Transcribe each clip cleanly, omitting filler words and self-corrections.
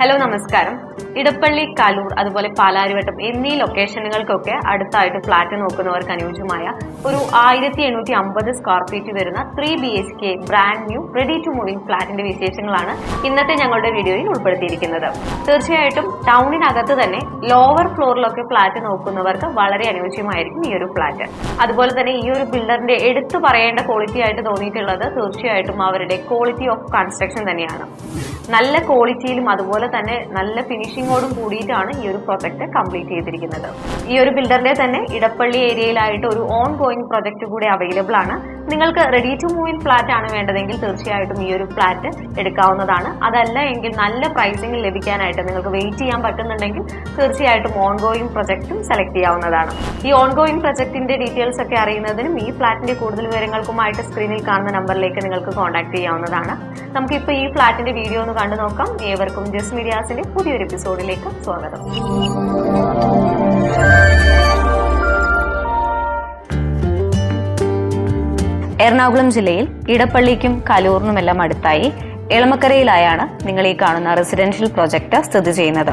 Hello നമസ്കാരം. ഇടപ്പള്ളി, കലൂർ, അതുപോലെ പാലാരിവട്ടം എന്നീ ലൊക്കേഷനുകൾക്കൊക്കെ അടുത്തായിട്ട് ഫ്ലാറ്റ് നോക്കുന്നവർക്ക് അനുയോജ്യമായ ഒരു 1850 സ്ക്വയർ ഫീറ്റ് വരുന്ന 3 BHK brand new ready to moving ഫ്ലാറ്റിന്റെ വിശേഷങ്ങളാണ് ഇന്നത്തെ ഞങ്ങളുടെ വീഡിയോയിൽ ഉൾപ്പെടുത്തിയിരിക്കുന്നത്. തീർച്ചയായിട്ടും ടൗണിനകത്ത് തന്നെ ലോവർ ഫ്ലോറിലൊക്കെ ഫ്ലാറ്റ് നോക്കുന്നവർക്ക് വളരെ അനുയോജ്യമായിരിക്കും ഈ ഒരു ഫ്ലാറ്റ്. അതുപോലെ തന്നെ ഈ ഒരു ബിൽഡറിന്റെ എടുത്തു പറയേണ്ട ക്വാളിറ്റി ആയിട്ട് തോന്നിയിട്ടുള്ളത് തീർച്ചയായിട്ടും അവരുടെ ക്വാളിറ്റി ഓഫ് കൺസ്ട്രക്ഷൻ തന്നെയാണ്. നല്ല ക്വാളിറ്റിയിലും അതുപോലെ തന്നെ നല്ല ഫിനിഷിങ്ങോടും കൂടിയിട്ടാണ് ഈ ഒരു പ്രൊജക്ട് കംപ്ലീറ്റ് ചെയ്തിരിക്കുന്നത്. ഈ ഒരു ബിൽഡറിന്റെ തന്നെ ഇടപ്പള്ളി ഏരിയയിലായിട്ട് ഒരു ഓൺ ഗോയിങ് പ്രൊജക്ട് കൂടി അവൈലബിൾ ആണ്. നിങ്ങൾക്ക് ready to move in flat ആണ് വേണ്ടതെങ്കിൽ തീർച്ചയായിട്ടും ഈ ഒരു ഫ്ലാറ്റ് എടുക്കാവുന്നതാണ്. അതല്ല എങ്കിൽ നല്ല പ്രൈസിംഗിൽ ലഭിക്കാനായിട്ട് നിങ്ങൾക്ക് വെയിറ്റ് ചെയ്യാൻ പറ്റുന്നുണ്ടെങ്കിൽ തീർച്ചയായിട്ടും ഓൺ ഗോയിങ് പ്രൊജക്റ്റും സെലക്ട് ചെയ്യാവുന്നതാണ്. ഈ ഓൺ ഗോയിങ് പ്രൊജക്ടിന്റെ ഡീറ്റെയിൽസ് ഒക്കെ അറിയുന്നതിനും ഈ ഫ്ലാറ്റിന്റെ കൂടുതൽ വിവരങ്ങൾക്കുമായിട്ട് സ്ക്രീനിൽ കാണുന്ന നമ്പറിലേക്ക് നിങ്ങൾക്ക് കോൺടാക്ട് ചെയ്യാവുന്നതാണ്. നമുക്കിപ്പോൾ ഈ ഫ്ലാറ്റിന്റെ വീഡിയോ ഒന്ന് കണ്ടു നോക്കാം. ഏവർക്കും ജസ്റ്റ് മീഡിയാസിന്റെ പുതിയൊരു എപ്പിസോഡിലേക്ക് സ്വാഗതം. എറണാകുളം ജില്ലയിൽ ഇടപ്പള്ളിക്കും കലൂറിനുമെല്ലാം അടുത്തായി എളമക്കരയിലായാണ് നിങ്ങൾ ഈ കാണുന്ന റെസിഡൻഷ്യൽ പ്രോജക്റ്റ് സ്ഥിതി ചെയ്യുന്നത്.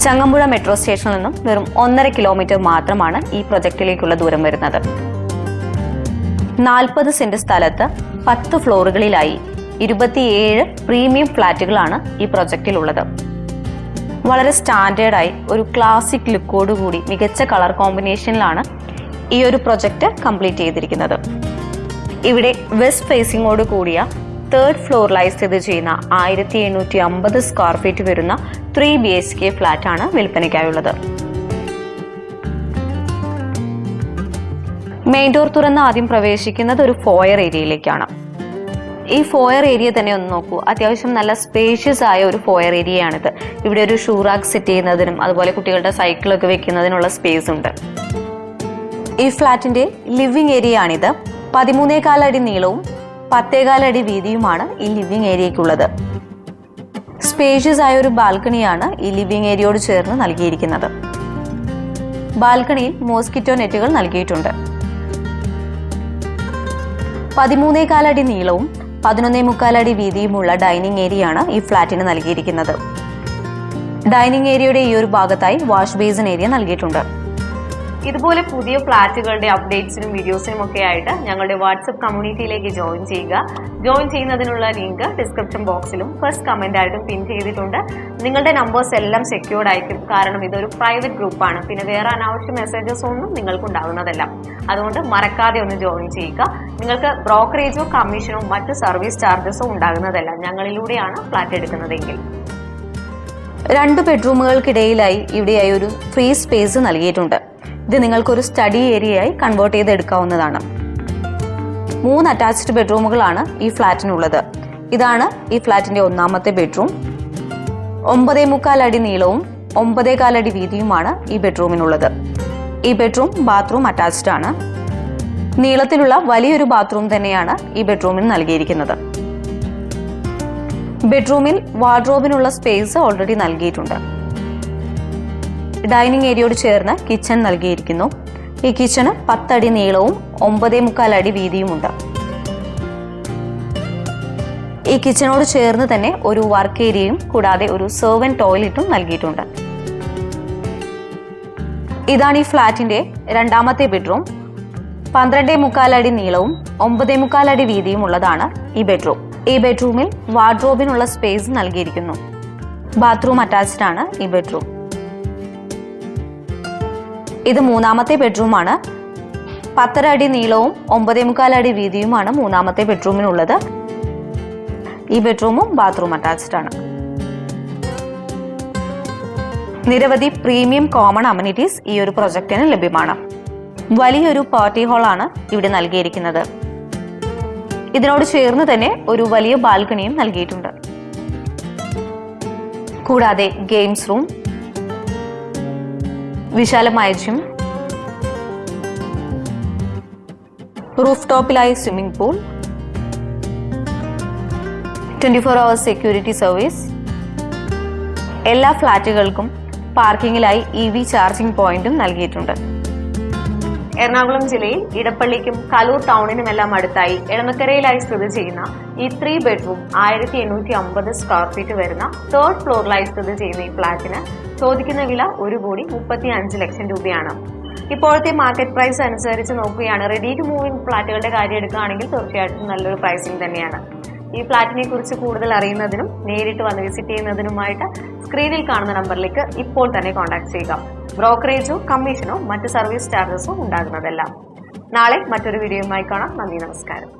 ചങ്ങമ്പുഴ മെട്രോ സ്റ്റേഷനിൽ നിന്നും വെറും 1.5 കിലോമീറ്റർ മാത്രമാണ് ഈ പ്രൊജക്റ്റിലേക്കുള്ള ദൂരം വരുന്നത്. 40 സെന്റ് സ്ഥലത്ത് 10 ഫ്ലോറുകളിലായി 27 പ്രീമിയം ഫ്ളാറ്റുകളാണ് ഈ പ്രൊജക്റ്റിലുള്ളത്. വളരെ സ്റ്റാൻഡേർഡായി ഒരു ക്ലാസിക് ലുക്കോടുകൂടി മികച്ച കളർ കോമ്പിനേഷനിലാണ് ഈ ഒരു പ്രൊജക്ട് കംപ്ലീറ്റ് ചെയ്തിരിക്കുന്നത്. ഇവിടെ വെസ്റ്റ് ഫേസിംഗോട് കൂടിയ 3rd ഫ്ലോറിലായി സ്ഥിതി ചെയ്യുന്ന 1850 സ്ക്വയർ ഫീറ്റ് വരുന്ന 3 BHK ഫ്ലാറ്റ് ആണ് വിൽപ്പനയ്ക്കായുള്ളത്. മെയിൻ ഡോർ തുറന്ന് ആദ്യം പ്രവേശിക്കുന്നത് ഒരു ഫോയർ ഏരിയയിലേക്കാണ്. ഈ ഫോയർ ഏരിയ തന്നെ ഒന്ന് നോക്കൂ. അത്യാവശ്യം നല്ല സ്പേഷ്യസ് ആയ ഒരു ഫോയർ ഏരിയയാണിത്. ഇവിടെ ഒരു ഷൂ റാക്ക് സെറ്റ് ചെയ്യുന്നതിനും അതുപോലെ കുട്ടികളുടെ സൈക്കിളൊക്കെ വെക്കുന്നതിനുള്ള സ്പേസ് ഉണ്ട്. ഈ ഫ്ലാറ്റിന്റെ ലിവിംഗ് ഏരിയ ആണിത്. 13.4 അടി നീളവും 10.4 അടി വീതിയുമാണ് ഈ ലിവിംഗ് ഏരിയയ്ക്കുള്ളത്. സ്പേഷ്യസ് ആയ ഒരു ബാൽക്കണിയാണ് ഈ ലിവിംഗ് ഏരിയയോട് ചേർന്ന് നൽകിയിരിക്കുന്നത്. ബാൽക്കണിയിൽ മോസ്കിറ്റോ നെറ്റുകൾ നൽകിയിട്ടുണ്ട്. 13.4 അടി നീളവും 11.4 അടി വീതിയുമുള്ള ഡൈനിങ് ഏരിയയാണ് ഈ ഫ്ലാറ്റിന് നൽകിയിരിക്കുന്നത്. ഡൈനിങ് ഏരിയയുടെ ഈ ഒരു ഭാഗത്തായി വാഷ് ബേസിൻ ഏരിയ നൽകിയിട്ടുണ്ട്. ഇതുപോലെ പുതിയ ഫ്ലാറ്റുകളുടെ അപ്ഡേറ്റ്സിനും വീഡിയോസിനും ഒക്കെ ആയിട്ട് ഞങ്ങളുടെ വാട്സ്ആപ്പ് കമ്മ്യൂണിറ്റിയിലേക്ക് ജോയിൻ ചെയ്യുക. ജോയിൻ ചെയ്യുന്നതിനുള്ള ലിങ്ക് ഡിസ്ക്രിപ്ഷൻ ബോക്സിലും ഫസ്റ്റ് കമന്റ് ആയിട്ടും പിൻ ചെയ്തിട്ടുണ്ട്. നിങ്ങളുടെ നമ്പേഴ്സ് എല്ലാം സെക്യൂർഡ് ആയിരിക്കും. കാരണം ഇതൊരു പ്രൈവറ്റ് ഗ്രൂപ്പാണ്. പിന്നെ വേറെ അനാവശ്യ മെസ്സേജസ് ഒന്നും നിങ്ങൾക്ക് ഉണ്ടാകുന്നതല്ല. അതുകൊണ്ട് മറക്കാതെ ഒന്ന് ജോയിൻ ചെയ്യുക. നിങ്ങൾക്ക് ബ്രോക്കറേജോ കമ്മീഷനോ മറ്റ് സർവീസ് ചാർജസോ ഉണ്ടാകുന്നതല്ല. ഞങ്ങളിലൂടെയാണ് ഫ്ലാറ്റ് എടുക്കുന്നതെങ്കിൽ. 2 ബെഡ്റൂമുകൾക്കിടയിലായി ഇവിടെയായി ഒരു ഫ്രീ സ്പേസ് നൽകിയിട്ടുണ്ട്. ഇത് നിങ്ങൾക്കൊരു സ്റ്റഡി ഏരിയയായി കൺവേർട്ട് ചെയ്ത് എടുക്കാവുന്നതാണ്. 3 അറ്റാച്ച്ഡ് ബെഡ്റൂമുകളാണ് ഈ ഫ്ലാറ്റിനുള്ളത്. ഇതാണ് ഈ ഫ്ലാറ്റിന്റെ 1ാമത്തെ ബെഡ്റൂം. 9.4 അടി നീളവും 9.4 അടി വീതിയുമാണ് ഈ ബെഡ്റൂമിനുള്ളത്. ഈ ബെഡ്റൂം ബാത്റൂം അറ്റാച്ച്ഡ് ആണ്. നീളത്തിലുള്ള വലിയൊരു ബാത്റൂം തന്നെയാണ് ഈ ബെഡ്റൂമിന് നൽകിയിരിക്കുന്നത്. ബെഡ്റൂമിൽ വാർഡ്രോബിനുള്ള സ്പേസ് ഓൾറെഡി നൽകിയിട്ടുണ്ട്. ഡൈനിങ് ഏരിയയോട് ചേർന്ന് കിച്ചൺ നൽകിയിരിക്കുന്നു. ഈ കിച്ചണ് 10 അടി നീളവും 9.4 അടി വീതിയുമുണ്ട്. ഈ കിച്ചണോട് ചേർന്ന് തന്നെ ഒരു വർക്ക് ഏരിയയും കൂടാതെ ഒരു സെർവന്റ് ടോയ്ലറ്റും നൽകിയിട്ടുണ്ട്. ഇതാണ് ഈ ഫ്ലാറ്റിന്റെ 2ാമത്തെ ബെഡ്റൂം. 12.4 അടി നീളവും 9.4 അടി വീതിയും ഉള്ളതാണ് ഈ ബെഡ്റൂം. ഈ ബെഡ്റൂമിൽ വാർഡ്രോബിനുള്ള സ്പേസ് നൽകിയിരിക്കുന്നു. ബാത്റൂം അറ്റാച്ച്ഡ് ആണ് ഈ ബെഡ്റൂം. ഇത് 3ാമത്തെ ബെഡ്റൂമാണ്. 10 അടി നീളവും 9.4 അടി വീതിയുമാണ് 3ാമത്തെ ബെഡ്റൂമിനുള്ളത്. ഈ ബെഡ്റൂമും ബാത്റൂം അറ്റാച്ച്ഡ് ആണ്. നിരവധി പ്രീമിയം കോമൺ അമ്യൂണിറ്റീസ് ഈ ഒരു പ്രൊജക്ടിന് ലഭ്യമാണ്. വലിയൊരു പാർട്ടി ഹാളാണ് ഇവിടെ നൽകിയിരിക്കുന്നത്. ഇതിനോട് ചേർന്ന് തന്നെ ഒരു വലിയ ബാൽക്കണിയും നൽകിയിട്ടുണ്ട്. കൂടാതെ ഗെയിംസ് റൂം, വിശാലമായ ജിം, റൂഫ് ടോപ്പിലായി swimming pool, 24 hours security service. എല്ലാ ഫ്ലാറ്റുകൾക്കും പാർക്കിങ്ങിലായി EV ചാർജിംഗ് പോയിന്റും നൽകിയിട്ടുണ്ട്. എറണാകുളം ജില്ലയിൽ ഇടപ്പള്ളിക്കും കലൂർ ടൗണിനുമെല്ലാം അടുത്തായി എളമക്കരയിലായി സ്ഥിതി ചെയ്യുന്ന ഈ 3 ബെഡ്റൂം 1850 സ്ക്വയർ ഫീറ്റ് വരുന്ന 3rd ഫ്ലോറിലായി സ്ഥിതി ചെയ്യുന്ന ഈ ഫ്ളാറ്റിന് ചോദിക്കുന്ന വില 1,35 ലക്ഷം രൂപയാണ്. ഇപ്പോഴത്തെ മാർക്കറ്റ് പ്രൈസ് അനുസരിച്ച് നോക്കുകയാണ് റെഡി ടു മൂവ് ഇൻ ഫ്ളാറ്റുകളുടെ കാര്യം എടുക്കുകയാണെങ്കിൽ തീർച്ചയായിട്ടും നല്ലൊരു പ്രൈസിംഗ് തന്നെയാണ്. ഈ ഫ്ളാറ്റിനെ കുറിച്ച് കൂടുതൽ അറിയുന്നതിനും നേരിട്ട് വന്ന് വിസിറ്റ് ചെയ്യുന്നതിനുമായിട്ട് സ്ക്രീനിൽ കാണുന്ന നമ്പറിലേക്ക് ഇപ്പോൾ തന്നെ കോൺടാക്ട് ചെയ്യുക. ബ്രോക്കറേജോ കമ്മീഷനോ മറ്റ് സർവീസ് ചാർജസോ ഉണ്ടാകുന്നതല്ല. നാളെ മറ്റൊരു വീഡിയോയുമായി കാണാം. നന്ദി, നമസ്കാരം.